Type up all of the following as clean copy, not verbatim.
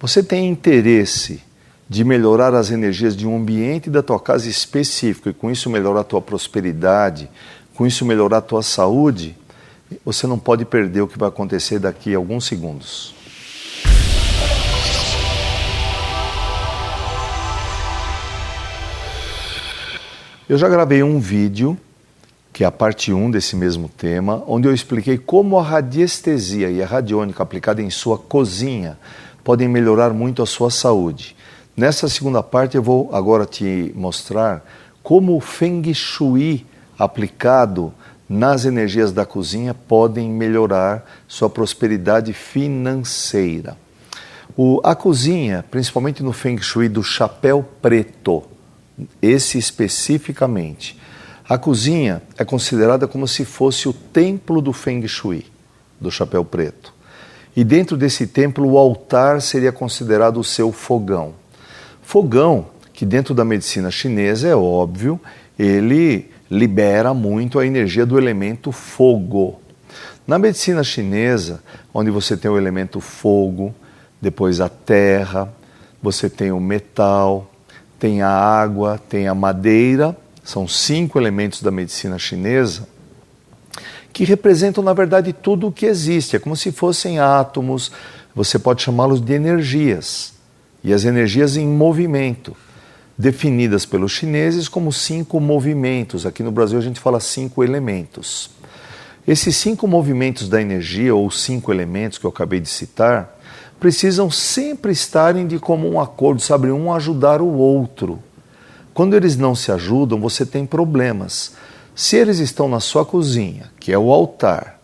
Você tem interesse de melhorar as energias de um ambiente da tua casa específico e com isso melhorar a tua prosperidade, com isso melhorar a tua saúde, você não pode perder o que vai acontecer daqui a alguns segundos. Eu já gravei um vídeo, que é a parte 1 desse mesmo tema, onde eu expliquei como a radiestesia e a radiônica aplicada em sua cozinha podem melhorar muito a sua saúde. Nessa segunda parte eu vou agora te mostrar como o Feng Shui aplicado nas energias da cozinha podem melhorar sua prosperidade financeira. A cozinha, principalmente no Feng Shui do chapéu preto, esse especificamente, a cozinha é considerada como se fosse o templo do Feng Shui, do chapéu preto. E dentro desse templo o altar seria considerado o seu fogão. Fogão, que dentro da medicina chinesa, é óbvio, ele libera muito a energia do elemento fogo. Na medicina chinesa, onde você tem o elemento fogo, depois a terra, você tem o metal, tem a água, tem a madeira, são 5 elementos da medicina chinesa, que representam, na verdade, tudo o que existe. É como se fossem átomos, você pode chamá-los de energias. E as energias em movimento, definidas pelos chineses como 5 movimentos. Aqui no Brasil a gente fala 5 elementos. Esses 5 movimentos da energia, ou 5 elementos que eu acabei de citar, precisam sempre estarem de comum acordo, sabe? Um ajudar o outro. Quando eles não se ajudam, você tem problemas. Se eles estão na sua cozinha, que é o altar,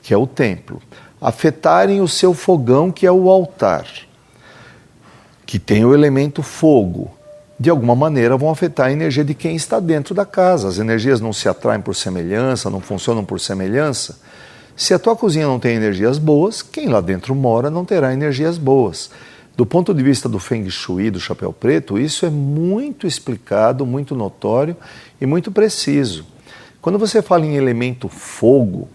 que é o templo, afetarem o seu fogão, que é o altar, que tem o elemento fogo, de alguma maneira vão afetar a energia de quem está dentro da casa. As energias não se atraem por semelhança, não funcionam por semelhança. Se a tua cozinha não tem energias boas, quem lá dentro mora não terá energias boas. Do ponto de vista do Feng Shui, do chapéu preto, isso é muito explicado, muito notório e muito preciso. Quando você fala em elemento fogo,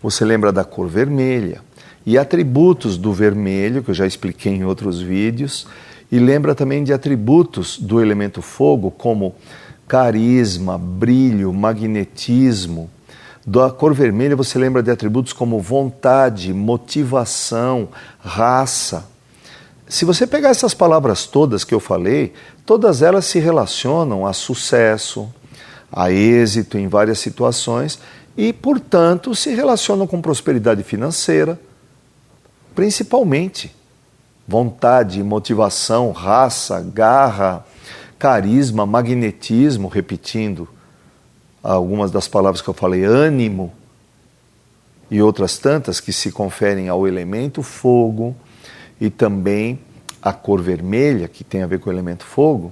você lembra da cor vermelha e atributos do vermelho, que eu já expliquei em outros vídeos, e lembra também de atributos do elemento fogo, como carisma, brilho, magnetismo. Da cor vermelha você lembra de atributos como vontade, motivação, raça. Se você pegar essas palavras todas que eu falei, todas elas se relacionam a sucesso, a êxito em várias situações e, portanto, se relacionam com prosperidade financeira, principalmente. Vontade, motivação, raça, garra, carisma, magnetismo, repetindo algumas das palavras que eu falei, ânimo e outras tantas que se conferem ao elemento fogo e também a cor vermelha, que tem a ver com o elemento fogo,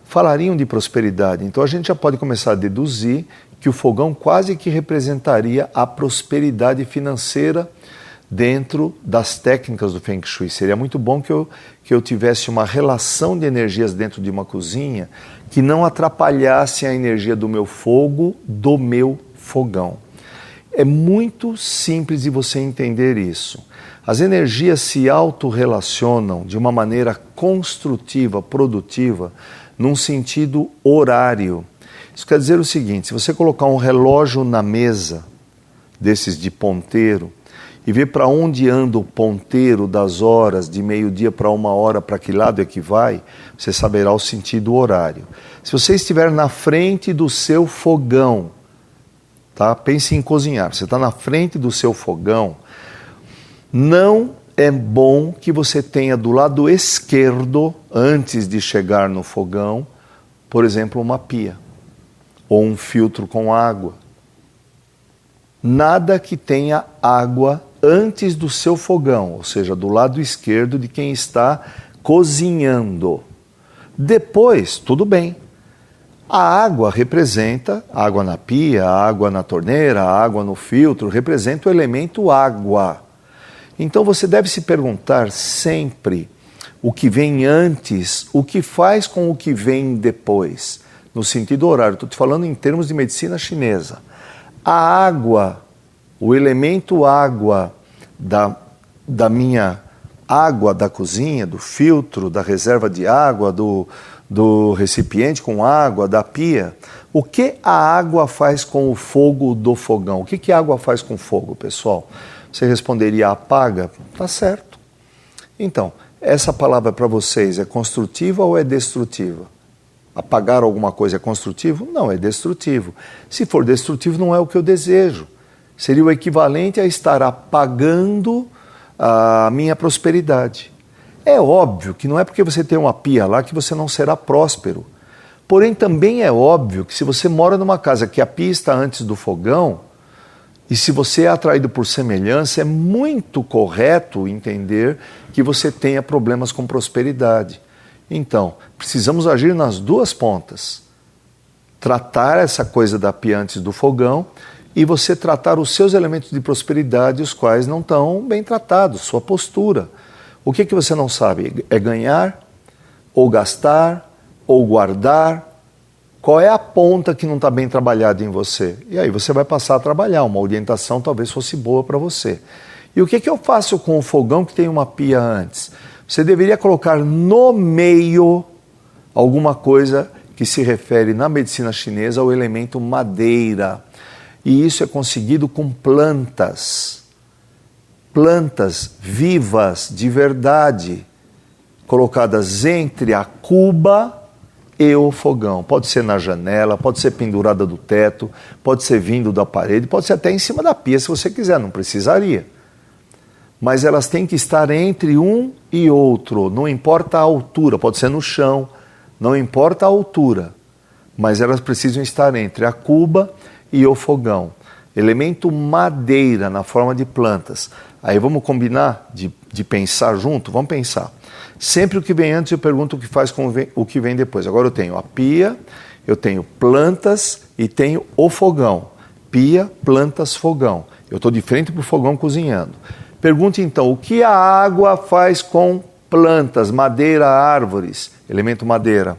falariam de prosperidade. Então a gente já pode começar a deduzir que o fogão quase que representaria a prosperidade financeira dentro das técnicas do Feng Shui. Seria muito bom que eu tivesse uma relação de energias dentro de uma cozinha que não atrapalhasse a energia do meu fogo, do meu fogão. É muito simples de você entender isso. As energias se autorrelacionam de uma maneira construtiva, produtiva, num sentido horário. Isso quer dizer o seguinte, se você colocar um relógio na mesa, desses de ponteiro, e ver para onde anda o ponteiro das horas, de meio-dia para 1h, para que lado é que vai, você saberá o sentido horário. Se você estiver na frente do seu fogão, tá? Pense em cozinhar, você está na frente do seu fogão, não é bom que você tenha do lado esquerdo, antes de chegar no fogão, por exemplo, uma pia, ou um filtro com água. Nada que tenha água antes do seu fogão, ou seja, do lado esquerdo de quem está cozinhando. Depois, tudo bem. A água representa, a água na pia, a água na torneira, a água no filtro, representa o elemento água. Então você deve se perguntar sempre o que vem antes, o que faz com o que vem depois, no sentido horário. Estou te falando em termos de medicina chinesa. A água, o elemento água da minha água da cozinha, do filtro, da reserva de água, do recipiente com água, da pia. O que a água faz com o fogo do fogão? O que a água faz com o fogo, pessoal? Você responderia apaga? Tá certo. Então, essa palavra para vocês é construtiva ou é destrutiva? Apagar alguma coisa é construtivo? Não, é destrutivo. Se for destrutivo, não é o que eu desejo. Seria o equivalente a estar apagando a minha prosperidade. É óbvio que não é porque você tem uma pia lá que você não será próspero. Porém, também é óbvio que se você mora numa casa que a pia está antes do fogão, e se você é atraído por semelhança, é muito correto entender que você tenha problemas com prosperidade. Então, precisamos agir nas duas pontas. Tratar essa coisa da pia antes do fogão e você tratar os seus elementos de prosperidade, os quais não estão bem tratados, sua postura. O que você não sabe? É ganhar, ou gastar, ou guardar? Qual é a ponta que não está bem trabalhada em você? E aí você vai passar a trabalhar, uma orientação talvez fosse boa para você. E o que eu faço com o fogão que tem uma pia antes? Você deveria colocar no meio alguma coisa que se refere na medicina chinesa ao elemento madeira. E isso é conseguido com plantas. Plantas vivas, de verdade, colocadas entre a cuba e o fogão. Pode ser na janela, pode ser pendurada do teto, pode ser vindo da parede, pode ser até em cima da pia se você quiser, não precisaria. Mas elas têm que estar entre um e outro, não importa a altura, pode ser no chão, não importa a altura, mas elas precisam estar entre a cuba e o fogão. Elemento madeira na forma de plantas. Aí vamos combinar de pensar junto? Vamos pensar. Sempre o que vem antes eu pergunto o que faz com o que vem depois. Agora eu tenho a pia, eu tenho plantas e tenho o fogão. Pia, plantas, fogão. Eu estou de frente para o fogão cozinhando. Pergunte então, o que a água faz com plantas, madeira, árvores? Elemento madeira.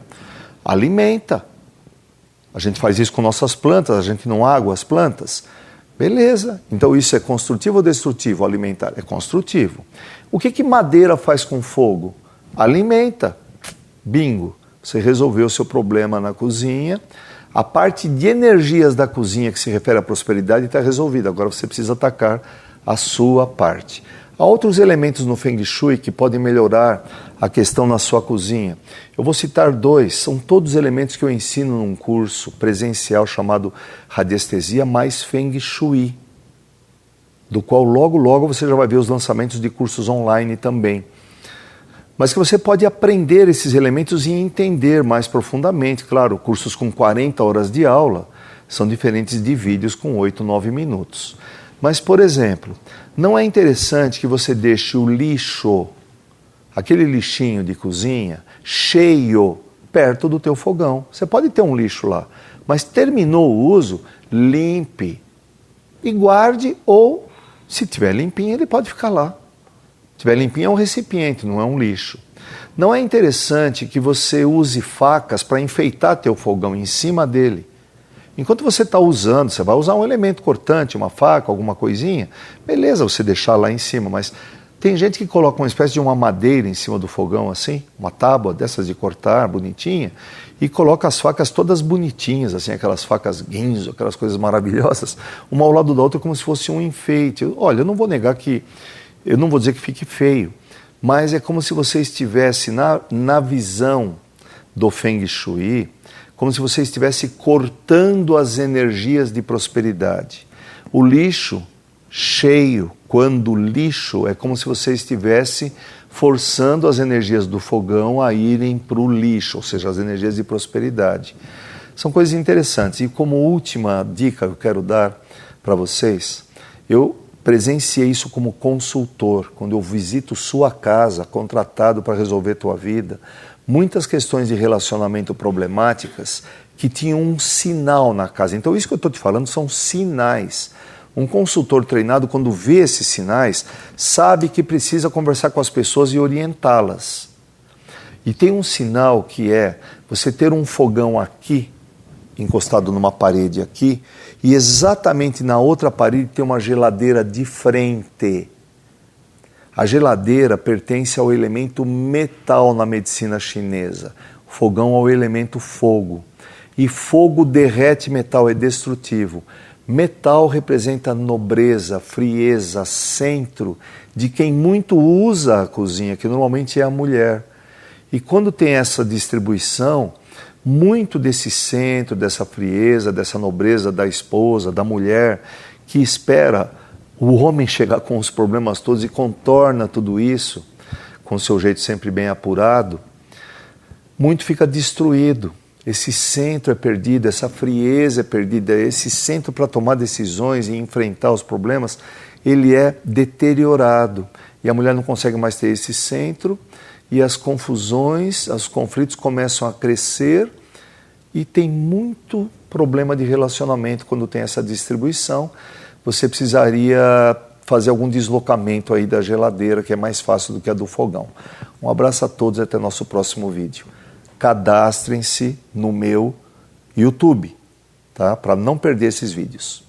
Alimenta. A gente faz isso com nossas plantas, a gente não água as plantas. Beleza. Então isso é construtivo ou destrutivo? Alimentar. É construtivo. O que madeira faz com fogo? Alimenta. Bingo. Você resolveu o seu problema na cozinha. A parte de energias da cozinha que se refere à prosperidade está resolvida. Agora você precisa atacar a sua parte. Há outros elementos no Feng Shui que podem melhorar a questão na sua cozinha. Eu vou citar dois, são todos elementos que eu ensino num curso presencial chamado Radiestesia mais Feng Shui, do qual logo você já vai ver os lançamentos de cursos online também. Mas que você pode aprender esses elementos e entender mais profundamente. Claro, cursos com 40 horas de aula são diferentes de vídeos com 8, 9 minutos. Mas, por exemplo, não é interessante que você deixe o lixo, aquele lixinho de cozinha, cheio, perto do teu fogão. Você pode ter um lixo lá, mas terminou o uso, limpe e guarde, ou, se tiver limpinho, ele pode ficar lá. Se tiver limpinho é um recipiente, não é um lixo. Não é interessante que você use facas para enfeitar teu fogão em cima dele. Enquanto você está usando, você vai usar um elemento cortante, uma faca, alguma coisinha, beleza, você deixar lá em cima, mas tem gente que coloca uma espécie de uma madeira em cima do fogão assim, uma tábua dessas de cortar, bonitinha, e coloca as facas todas bonitinhas, assim, aquelas facas Ginzo, aquelas coisas maravilhosas, uma ao lado da outra como se fosse um enfeite. Olha, eu não vou negar que, eu não vou dizer que fique feio, mas é como se você estivesse na visão do Feng Shui, como se você estivesse cortando as energias de prosperidade. O lixo cheio, quando lixo, é como se você estivesse forçando as energias do fogão a irem para o lixo, ou seja, as energias de prosperidade. São coisas interessantes. E como última dica que eu quero dar para vocês, eu presenciei isso como consultor, quando eu visito sua casa, contratado para resolver tua vida, muitas questões de relacionamento problemáticas que tinham um sinal na casa. Então isso que eu estou te falando são sinais. Um consultor treinado, quando vê esses sinais, sabe que precisa conversar com as pessoas e orientá-las. E tem um sinal que é você ter um fogão aqui, encostado numa parede aqui, e exatamente na outra parede tem uma geladeira de frente. A geladeira pertence ao elemento metal na medicina chinesa, o fogão ao elemento fogo. E fogo derrete metal, é destrutivo. Metal representa nobreza, frieza, centro de quem muito usa a cozinha, que normalmente é a mulher. E quando tem essa distribuição, muito desse centro, dessa frieza, dessa nobreza da esposa, da mulher, que espera o homem chegar com os problemas todos e contorna tudo isso, com o seu jeito sempre bem apurado, muito fica destruído. Esse centro é perdido, essa frieza é perdida, esse centro para tomar decisões e enfrentar os problemas, ele é deteriorado. E a mulher não consegue mais ter esse centro e as confusões, os conflitos começam a crescer e tem muito problema de relacionamento quando tem essa distribuição. Você precisaria fazer algum deslocamento aí da geladeira, que é mais fácil do que a do fogão. Um abraço a todos e até nosso próximo vídeo. Cadastrem-se no meu YouTube, tá? Para não perder esses vídeos.